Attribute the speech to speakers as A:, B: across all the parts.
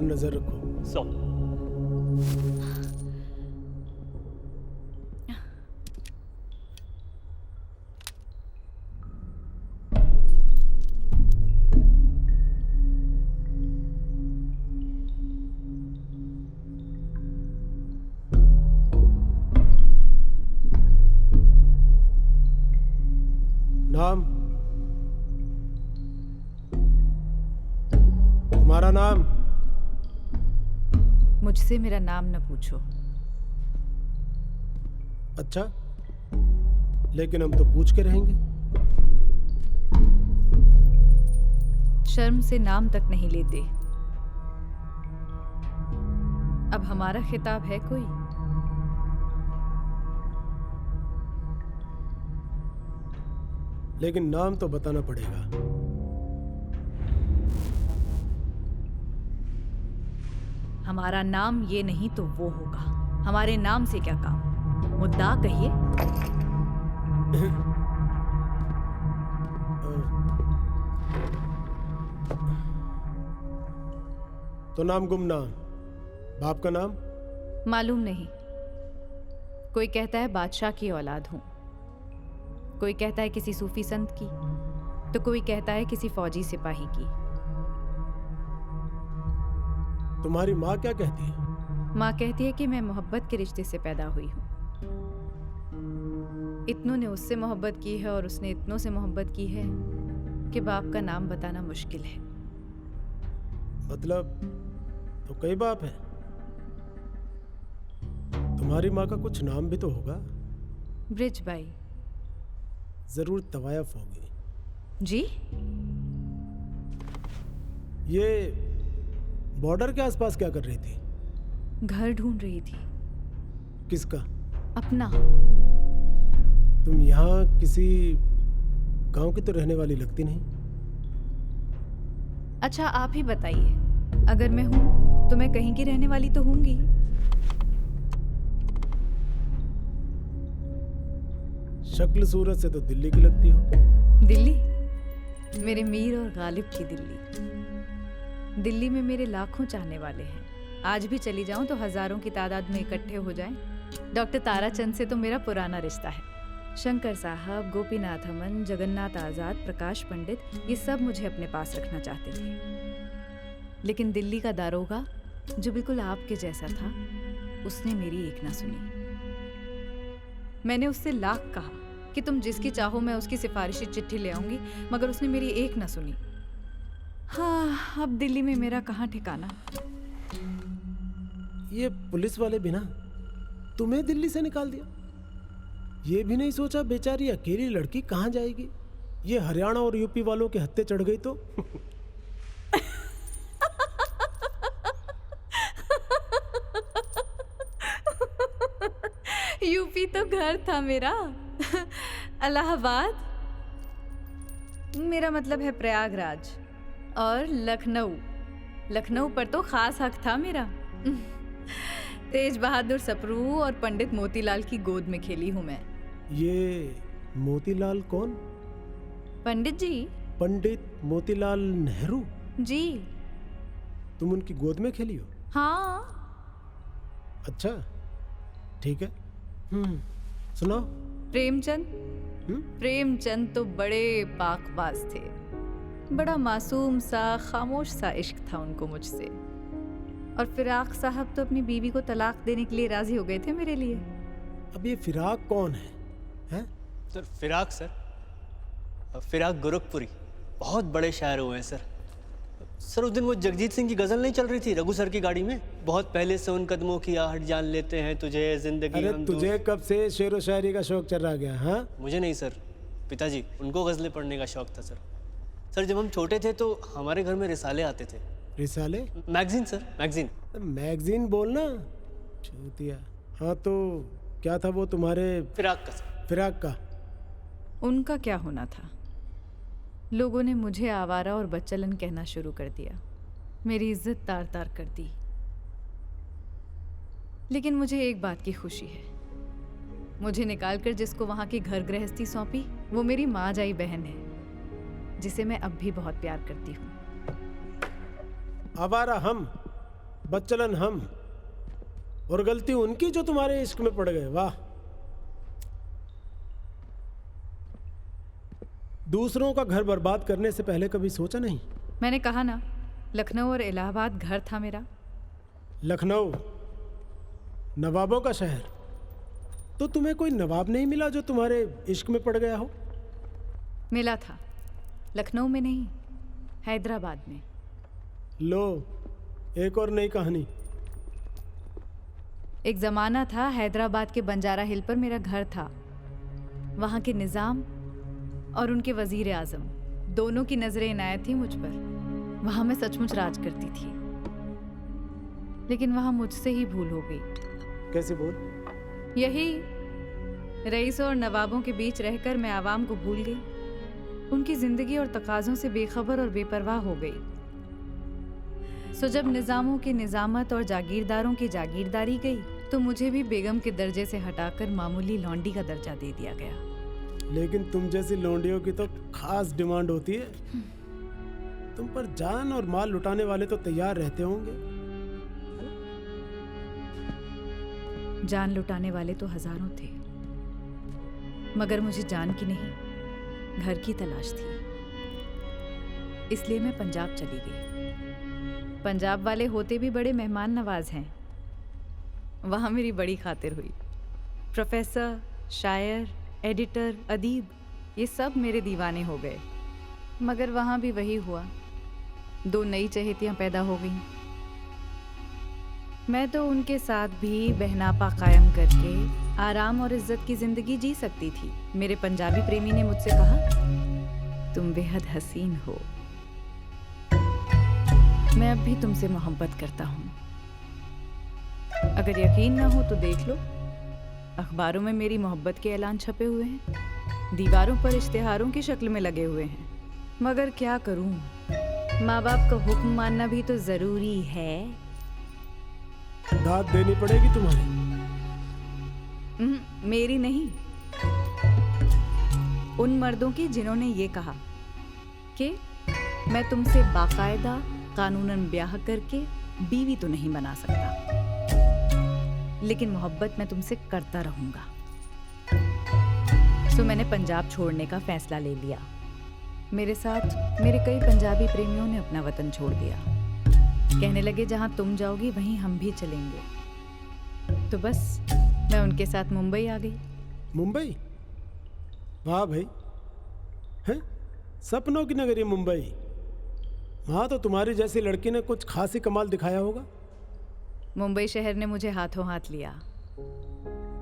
A: नजर रखो।
B: सो
A: नाम? तुम्हारा नाम?
C: मुझसे मेरा नाम न पूछो।
A: अच्छा, लेकिन हम तो पूछ के रहेंगे।
C: शर्म से नाम तक नहीं लेते। अब हमारा खिताब है कोई?
A: लेकिन नाम तो बताना पड़ेगा।
C: हमारा नाम ये नहीं तो वो होगा। हमारे नाम से क्या काम? मुद्दा कहिए।
A: तो नाम गुमनाम, बाप का नाम?
C: मालूम नहीं। कोई कहता है बादशाह की औलाद हूं, कोई कहता है किसी सूफी संत की, तो कोई कहता है किसी फौजी सिपाही की।
A: तुम्हारी माँ क्या कहती है?
C: माँ कहती है कि मैं मोहब्बत के रिश्ते से पैदा हुई हूँ। इतनों ने उससे मोहब्बत की है और उसने इतनों से मोहब्बत की है कि बाप का नाम बताना मुश्किल है।
A: मतलब तो कई बाप हैं। तुम्हारी माँ का कुछ नाम भी तो होगा।
C: ब्रिजबाई।
A: जरूर तवायफ होगी।
C: जी?
A: ये बॉर्डर के आसपास क्या कर रही थी?
C: घर ढूंढ रही थी।
A: किसका?
C: अपना।
A: तुम यहाँ किसी गांव की तो रहने वाली लगती नहीं।
C: अच्छा आप ही बताइए, अगर मैं हूं तो मैं कहीं की रहने वाली तो होंगी।
A: शक्ल सूरत से तो दिल्ली की लगती हो।
C: दिल्ली? मेरे मीर और गालिब की दिल्ली। दिल्ली में मेरे लाखों चाहने वाले हैं। आज भी चली जाऊं तो हजारों की तादाद में इकट्ठे हो जाएं। डॉक्टर ताराचंद से तो मेरा पुराना रिश्ता है। शंकर साहब, गोपीनाथ अमन, जगन्नाथ आजाद, प्रकाश पंडित, ये सब मुझे अपने पास रखना चाहते थे। लेकिन दिल्ली का दारोगा, जो बिल्कुल आपके जैसा था, उसने मेरी एक ना सुनी। मैंने उससे लाख कहा कि तुम जिसकी चाहो मैं उसकी सिफारिशी चिट्ठी ले आऊंगी, मगर उसने मेरी एक ना सुनी। हाँ, अब दिल्ली में मेरा कहाँ ठिकाना।
A: ये पुलिस वाले भी ना तुम्हें दिल्ली से निकाल दिया। ये भी नहीं सोचा बेचारी अकेली लड़की कहाँ जाएगी। ये हरियाणा और यूपी वालों के हत्थे चढ़ गई तो।
C: यूपी तो घर था मेरा। इलाहाबाद, मेरा मतलब है प्रयागराज, और लखनऊ। लखनऊ पर तो खास हक था मेरा। तेज बहादुर सप्रू और पंडित मोतीलाल की गोद में खेली हूं मैं।
A: ये मोतीलाल कौन?
C: पंडित जी।
A: पंडित मोतीलाल नेहरू?
C: जी।
A: तुम उनकी गोद में खेली हो?
C: हाँ।
A: अच्छा, ठीक है। सुनाओ।
C: प्रेमचंद? प्रेमचंद तो बड़े पाकबाज थे। बड़ा मासूम सा, खामोश सा इश्क था उनको मुझसे। और फिराक साहब तो अपनी बीवी को तलाक देने के लिए राजी हो गए थे मेरे लिए।
A: अब ये फिराक कौन है? हैं?
B: सर फिराक, फिराक गोरखपुरी बहुत बड़े शायर हुए हैं सर। सर उस दिन वो जगजीत सिंह की गजल नहीं चल रही थी रघु सर की गाड़ी में, बहुत पहले से उन कदमों की आहट जान लेते हैं तुझे जिंदगी।
A: अरे तुझे कब से शेर व शायरी का शौक चल रहा गया? हाँ,
B: मुझे नहीं सर, पिताजी उनको गजलें पढ़ने का शौक था सर। सर जब हम छोटे थे तो हमारे घर में रिसाले आते थे।
A: रिसाले?
B: Magazine sir, magazine.
A: मैगजीन बोलना चूतिया। हाँ तो क्या था वो तुम्हारे?
B: फिराक का सर।
A: फिराक का?
C: उनका क्या होना था? लोगों ने मुझे आवारा और बच्चलन कहना शुरू कर दिया। मेरी इज्जत तार तार कर दी। लेकिन मुझे एक बात की खुशी है, मुझे निकालकर जिसको वहां की घर गृहस्थी सौंपी वो मेरी माँ जाई बहन है, जिसे मैं अब भी बहुत प्यार करती हूँ।
A: आवारा हम? बच्चलन हम, और गलती उनकी जो तुम्हारे इश्क में पड़ गए। वाह। दूसरों का घर बर्बाद करने से पहले कभी सोचा नहीं?
C: मैंने कहा ना, लखनऊ और इलाहाबाद घर था मेरा।
A: लखनऊ नवाबों का शहर, तो तुम्हें कोई नवाब नहीं मिला जो तुम्हारे इश्क में पड़ गया हो?
C: मिला था, लखनऊ में नहीं, हैदराबाद में।
A: लो, एक और नई कहानी।
C: एक ज़माना था, हैदराबाद के बंजारा हिल पर मेरा घर था। वहाँ के निज़ाम और उनके वज़ीर आज़म दोनों की नज़रें इनायत थी मुझ पर। वहाँ मैं सचमुच राज करती थी, लेकिन वहाँ मुझसे ही भूल हो गई।
A: कैसे बोल?
C: यही, रईसों और नवाबों के बीच रहकर मैं आवाम को भूल गई, उनकी ज़िंदगी और तकाज़ों से बेखबर और बेपरवाह हो गई। सो जब निज़ामों की निज़ामत और जागीरदारों की जागीरदारी गई, तो मुझे भी बेगम के दर्जे से हटाकर मामूली लौंडी का दर्जा दे दिया गया।
A: लेकिन तुम जैसी लौंडियों की तो खास डिमांड होती है। तुम पर जान और माल लुटाने वाले तो तैयार रहते होंगे।
C: जान लुटाने वाले तो हजारों थे, मगर मुझे जान की नहीं, घर की तलाश थी। इसलिए मैं पंजाब चली गई। पंजाब वाले होते भी बड़े मेहमान नवाज हैं। वहाँ मेरी बड़ी खातिर हुई। प्रोफेसर, शायर, एडिटर, अदीब, ये सब मेरे दीवाने हो गए। मगर वहाँ भी वही हुआ, 2 नई चहेतियाँ पैदा हो गईं। मैं तो उनके साथ भी बहनापा कायम करके आराम और इज्जत की जिंदगी जी सकती थी। मेरे पंजाबी प्रेमी ने मुझसे कहा, तुम बेहद हसीन हो। मैं अब भी तुमसे मोहब्बत करता हूँ। अगर यकीन ना हो तो देख लो, अखबारों में मेरी मोहब्बत के ऐलान छपे हुए हैं, दीवारों पर इश्तिहारों की शक्ल में लगे हुए हैं। मगर क्या करूं, माँ बाप का हुक्म मानना भी तो जरूरी है।
A: दाद देनी पड़ेगी तुम्हारी।
C: मेरी नहीं, उन मर्दों की जिन्होंने ये कहा कि मैं तुमसे बाकायदा कानूनन ब्याह करके बीवी तो नहीं बना सकता, लेकिन मोहब्बत मैं तुमसे करता रहूंगा। सो मैंने पंजाब छोड़ने का फैसला ले लिया। मेरे साथ मेरे कई पंजाबी प्रेमियों ने अपना वतन छोड़ दिया। कहने लगे, जहां तुम जाओगी वहीं हम भी चलेंगे। तो बस मैं उनके साथ मुंबई आ गई।
A: मुंबई? वाह भाई, हैं? सपनों की नगरी मुंबई। वहाँ तो तुम्हारी जैसी लड़की ने कुछ खास ही कमाल दिखाया होगा।
C: मुंबई शहर ने मुझे हाथों हाथ लिया।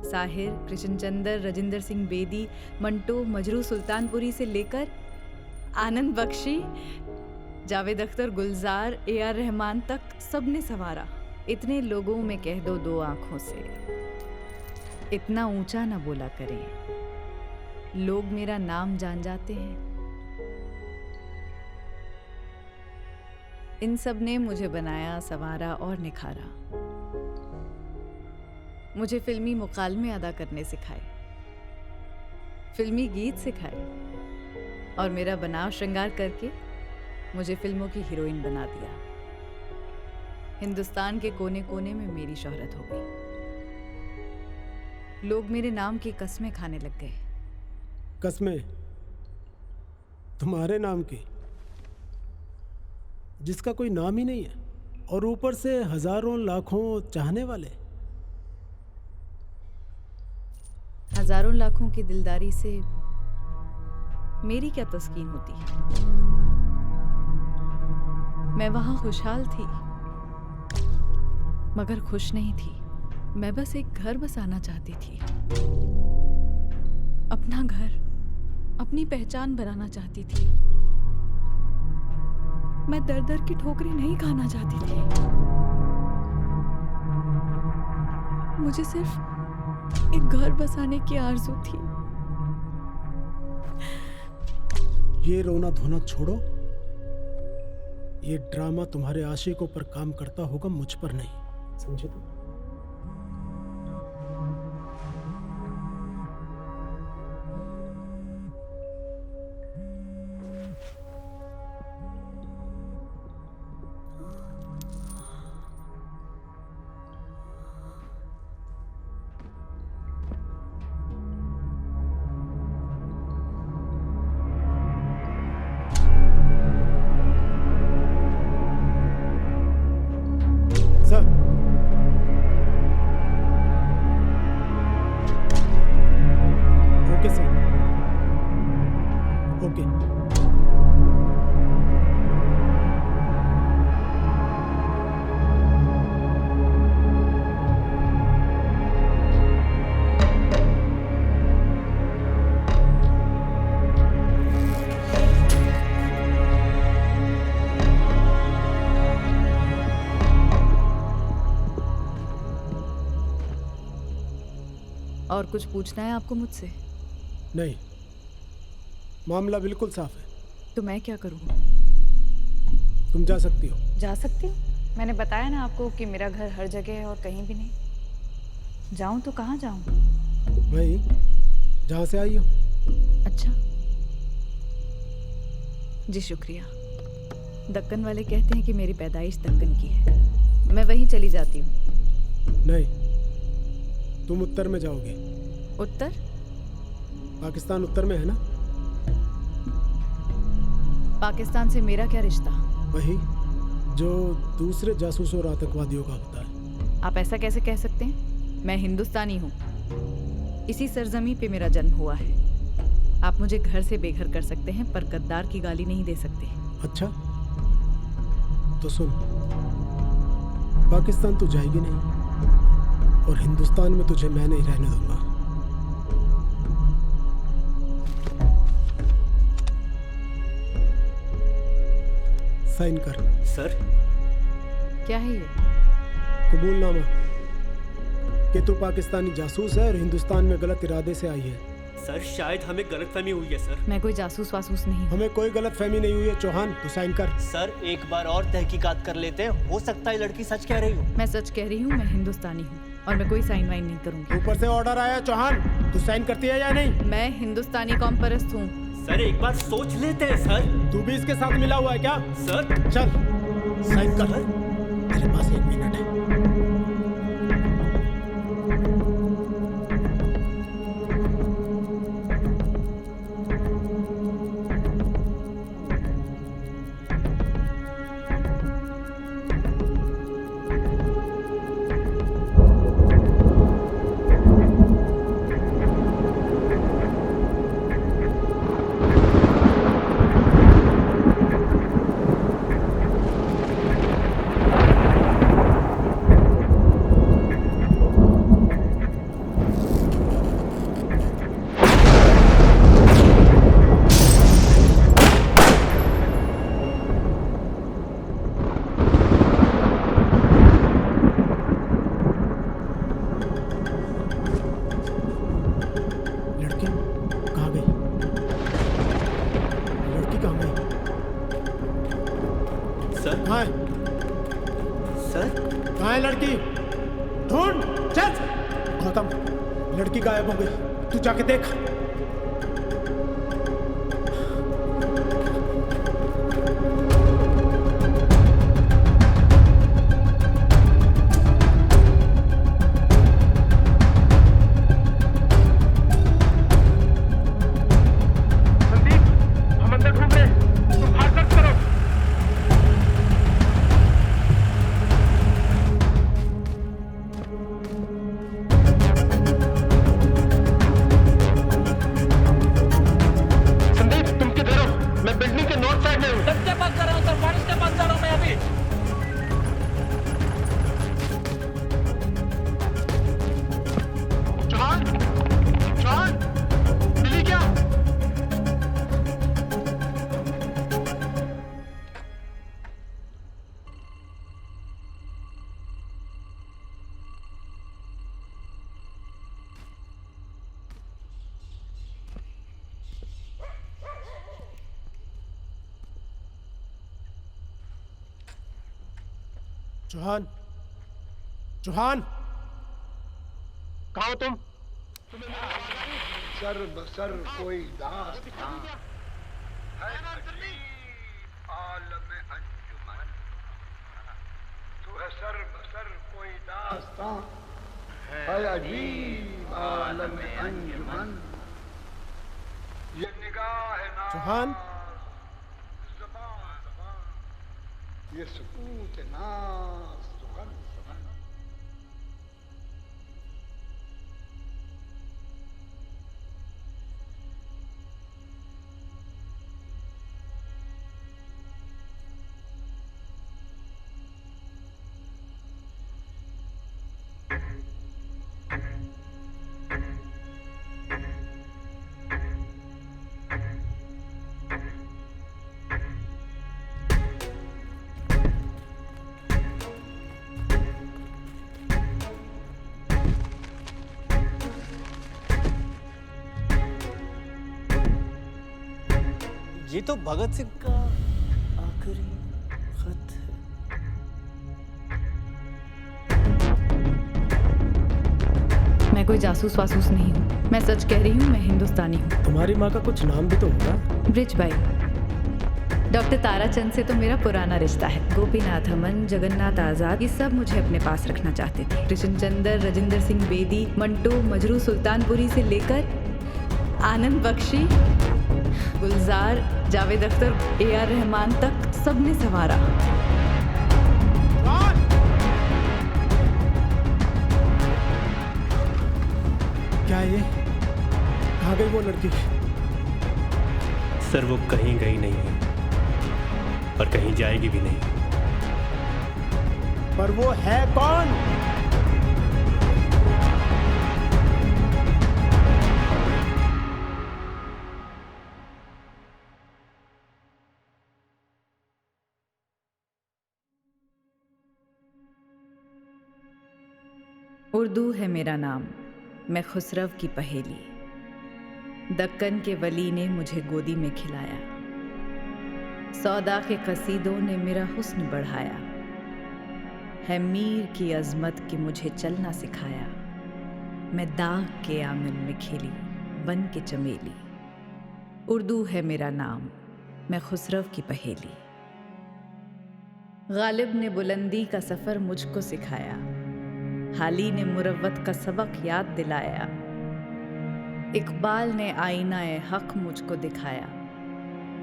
C: साहिर, कृष्णचंद्र, राजिंदर सिंह बेदी, मंटो, मजरू सुल्तानपुरी से लेकर आनंद बख्शी, जावेद अख्तर, गुलजार, AR रहमान तक सबने संवारा। इतने लोगों में कह दो 2 आंखों से, इतना ऊंचा ना बोला करें, लोग मेरा नाम जान जाते हैं। इन सब ने मुझे बनाया, संवारा और निखारा। मुझे फिल्मी मुकालमे अदा करने सिखाए, फिल्मी गीत सिखाए, और मेरा बनाव श्रृंगार करके मुझे फिल्मों की हीरोइन बना दिया। हिंदुस्तान के कोने कोने में मेरी शोहरत हो गई। लोग मेरे नाम की कस्में खाने लग गए।
A: कस्में? तुम्हारे नाम की, जिसका कोई नाम ही नहीं है, और ऊपर से हजारों लाखों चाहने वाले।
C: हजारों लाखों की दिलदारी से मेरी क्या तस्कीन होती है? मैं वहां खुशहाल थी, मगर खुश नहीं थी। मैं बस एक घर बसाना चाहती थी, अपना घर, अपनी पहचान बनाना चाहती थी। मैं दर दर की ठोकरें नहीं खाना चाहती थी। मुझे सिर्फ एक घर बसाने की आरज़ू थी।
A: ये रोना धोना छोड़ो। ये ड्रामा तुम्हारे आशिकों पर काम करता होगा, मुझ पर नहीं। समझे तुम?
C: और कुछ पूछना है आपको मुझसे?
A: नहीं, मामला बिल्कुल साफ है।
C: तो मैं क्या करूँ?
A: तुम जा सकती हो।
C: जा सकती हूँ? मैंने बताया ना आपको कि मेरा घर हर जगह है और कहीं भी नहीं। जाऊँ तो कहाँ जाऊँ?
A: वही जहाँ से आई हो।
C: अच्छा जी, शुक्रिया। दक्कन वाले कहते हैं कि मेरी पैदाइश दक्कन की है। मैं वहीं चली जाती हूँ।
A: नहीं, तुम उत्तर में जाओगे।
C: उत्तर?
A: पाकिस्तान उत्तर में है ना?
C: पाकिस्तान से मेरा क्या रिश्ता?
A: वही जो दूसरे जासूसों और आतंकवादियों का होता है।
C: आप ऐसा कैसे कह सकते हैं? मैं हिंदुस्तानी हूँ। इसी सरजमी पे मेरा जन्म हुआ है। आप मुझे घर से बेघर कर सकते हैं पर गद्दार की गाली नहीं दे सकते।
A: अच्छा तो सुन, पाकिस्तान तो जाएगी नहीं और हिंदुस्तान में तुझे मैं नहीं रहने दूंगा। साइन कर।
B: सर,
C: क्या है ये?
A: कबूलनामा कि तू पाकिस्तानी जासूस है और हिंदुस्तान में गलत इरादे से आई है।
B: सर शायद हमें गलतफहमी हुई है सर।
C: मैं कोई जासूस वासूस नहीं हूँ।
A: हमें कोई गलतफहमी नहीं हुई है चौहान, तू साइन कर।
B: सर एक बार और तहकीकात कर लेते हैं, हो सकता है लड़की सच कह रही हो।
C: मैं सच कह रही हूँ, मैं हिंदुस्तानी हूँ और मैं कोई साइन वाइन नहीं करूँगी।
A: ऊपर से ऑर्डर आया चौहान, तू साइन करती है या नहीं?
C: मैं हिंदुस्तानी कौम परस्त हूँ।
B: सर एक बार सोच लेते हैं सर।
A: तू भी इसके साथ मिला हुआ है क्या?
B: सर
A: चल साइन कर। मेरे पास 1 मिनट है। लड़की गायब हो गई, तू जाके देख। चौहान, चौहान, कहाँ हो तुम?
D: सर बसर कोई दास्तां है, आलम अंजुमन। तू है सर बसर कोई दास्तां है, अजीब आलम अंजुमन। ये निगाह है ना
A: चौहान,
D: ये सुकूत नाज़ सुगन सुगन।
B: ये तो भगत सिंह का आखिरी खत है।
C: मैं कोई जासूस वासूस नहीं हूँ, मैं सच कह रही हूँ, मैं हिंदुस्तानी हूँ।
A: तुम्हारी माँ का कुछ नाम भी तो होगा।
C: ब्रिजबाई। डॉक्टर ताराचंद से तो मेरा पुराना रिश्ता है। गोपीनाथ अमन, जगन्नाथ आजाद, ये सब मुझे अपने पास रखना चाहते थे। कृष्ण चंद्र, राजेंद्र सिंह बेदी, मंटो, मजरू सुल्तानपुरी से लेकर आनंद बख्शी, गुलजार, जावेद अख्तर, AR रहमान तक सबने संवारा।
A: क्या ये? कहाँ गई वो लड़की?
E: सर वो कहीं गई नहीं है और कहीं जाएगी भी नहीं।
A: पर वो है कौन?
C: उर्दू है मेरा नाम, मैं खुसरव की पहेली। दक्कन के वली ने मुझे गोदी में खिलाया, सौदा के कसीदों ने मेरा हुस्न बढ़ाया, है मीर की अजमत की मुझे चलना सिखाया। मैं दाग के आंगन में खेली बन के चमेली। उर्दू है मेरा नाम, मैं खुसरव की पहेली। गालिब ने बुलंदी का सफ़र मुझको सिखाया, हाली ने मुरव्वत का सबक याद दिलाया। इकबाल ने आईना-ए हक मुझको दिखाया,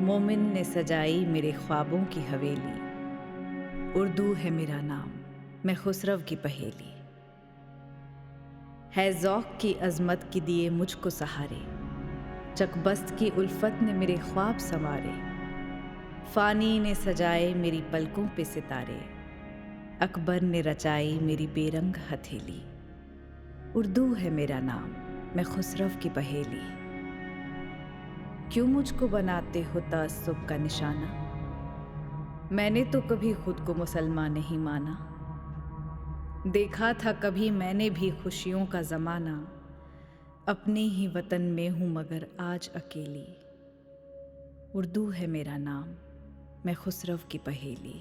C: मोमिन ने सजाई मेरे ख्वाबों की हवेली। उर्दू है मेरा नाम, मैं खुसरव की पहेली। है ज़ौक़ की अज़मत की दिए मुझको सहारे, चकबस्त की उल्फत ने मेरे ख्वाब संवारे। फ़ानी ने सजाए मेरी पलकों पे सितारे, अकबर ने रचाई मेरी बेरंग हथेली। उर्दू है मेरा नाम, मैं खुसरव की पहेली। क्यों मुझको बनाते हो तअस्सुब का निशाना? मैंने तो कभी खुद को मुसलमान नहीं माना। देखा था कभी मैंने भी खुशियों का ज़माना, अपने ही वतन में हूँ मगर आज अकेली। उर्दू है मेरा नाम, मैं खुसरव की पहेली।